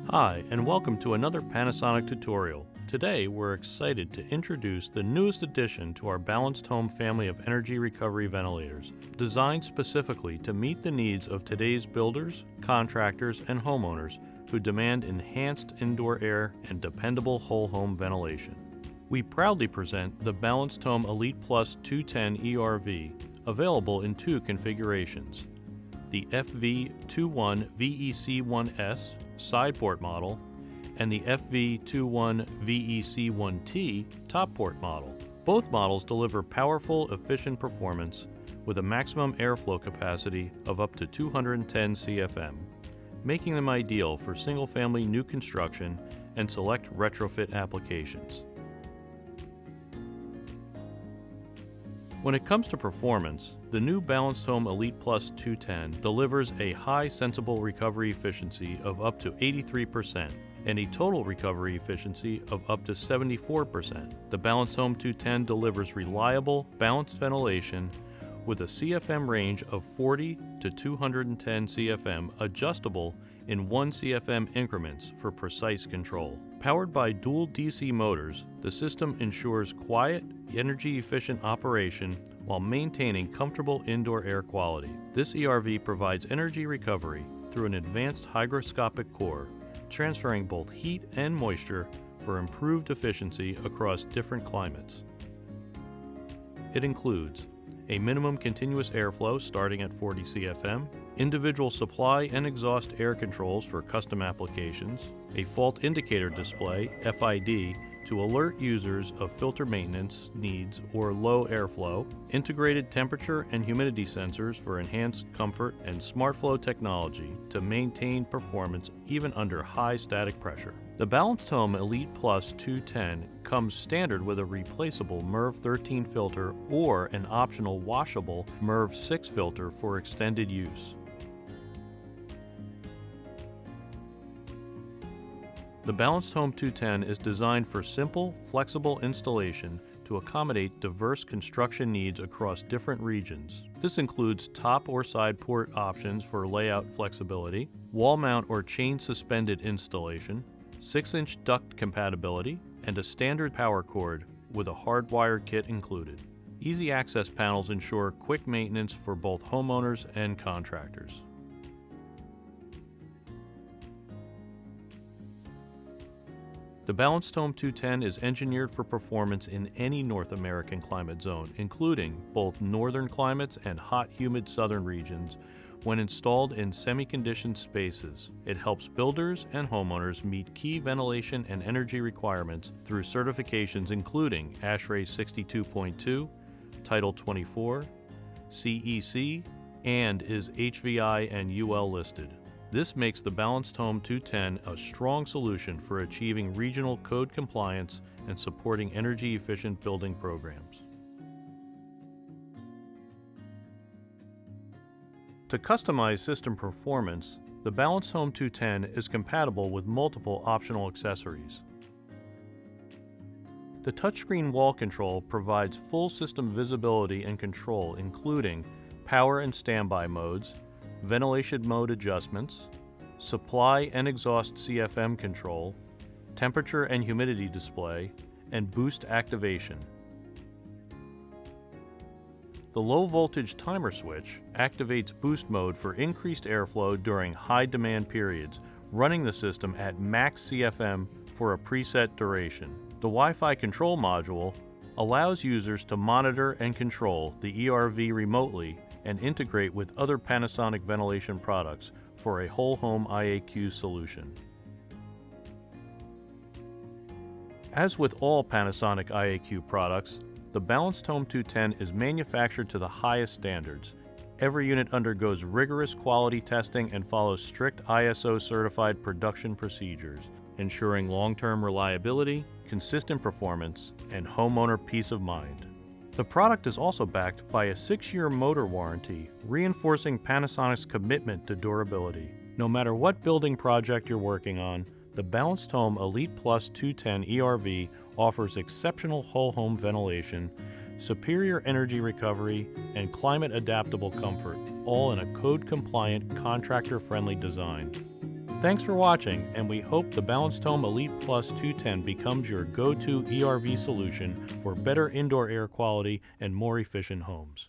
Hi, and welcome to another Panasonic tutorial. Today, we're excited to introduce the newest addition to our BalancedHome family of energy recovery ventilators, designed specifically to meet the needs of today's builders, contractors, and homeowners who demand enhanced indoor air and dependable whole home ventilation. We proudly present the BalancedHome Elite Plus 210 ERV, available in two configurations: the FV21VEC1S side port model and the FV21VEC1T top port model. Both models deliver powerful, efficient performance with a maximum airflow capacity of up to 210 CFM, making them ideal for single-family new construction and select retrofit applications. When it comes to performance, the new BalancedHome Elite Plus 210 delivers a high sensible recovery efficiency of up to 83% and a total recovery efficiency of up to 74%. The BalancedHome 210 delivers reliable, balanced ventilation with a CFM range of 40 to 210 CFM, adjustable in 1 CFM increments for precise control. Powered by dual DC motors, the system ensures quiet, energy-efficient operation while maintaining comfortable indoor air quality. This ERV provides energy recovery through an advanced hygroscopic core, transferring both heat and moisture for improved efficiency across different climates. It includes a minimum continuous airflow starting at 40 CFM, individual supply and exhaust air controls for custom applications, a fault indicator display, FID, to alert users of filter maintenance needs or low airflow, integrated temperature and humidity sensors for enhanced comfort, and SmartFlow technology to maintain performance even under high static pressure. The BalancedHome Elite Plus 210 comes standard with a replaceable MERV 13 filter or an optional washable MERV 6 filter for extended use. The BalancedHome 210 is designed for simple, flexible installation to accommodate diverse construction needs across different regions. This includes top or side port options for layout flexibility, wall mount or chain suspended installation, 6-inch duct compatibility, and a standard power cord with a hardwired kit included. Easy access panels ensure quick maintenance for both homeowners and contractors. The BalancedHome 210 is engineered for performance in any North American climate zone, including both northern climates and hot, humid southern regions. When installed in semi-conditioned spaces, it helps builders and homeowners meet key ventilation and energy requirements through certifications including ASHRAE 62.2, Title 24, CEC, and is HVI and UL listed. This makes the BalancedHome 210 a strong solution for achieving regional code compliance and supporting energy-efficient building programs. To customize system performance, the BalancedHome 210 is compatible with multiple optional accessories. The touchscreen wall control provides full system visibility and control, including power and standby modes, ventilation mode adjustments, supply and exhaust CFM control, temperature and humidity display, and boost activation. The low voltage timer switch activates boost mode for increased airflow during high demand periods, running the system at max CFM for a preset duration. The Wi-Fi control module allows users to monitor and control the ERV remotely and integrate with other Panasonic ventilation products for a whole home IAQ solution. As with all Panasonic IAQ products, the BalancedHome 210 is manufactured to the highest standards. Every unit undergoes rigorous quality testing and follows strict ISO certified production procedures, ensuring long-term reliability, consistent performance, and homeowner peace of mind. The product is also backed by a 6-year motor warranty, reinforcing Panasonic's commitment to durability. No matter what building project you're working on, the BalancedHome Elite Plus 210 ERV offers exceptional whole home ventilation, superior energy recovery, and climate adaptable comfort, all in a code-compliant, contractor-friendly design. Thanks for watching, and we hope the BalancedHome Elite Plus 210 becomes your go-to ERV solution for better indoor air quality and more efficient homes.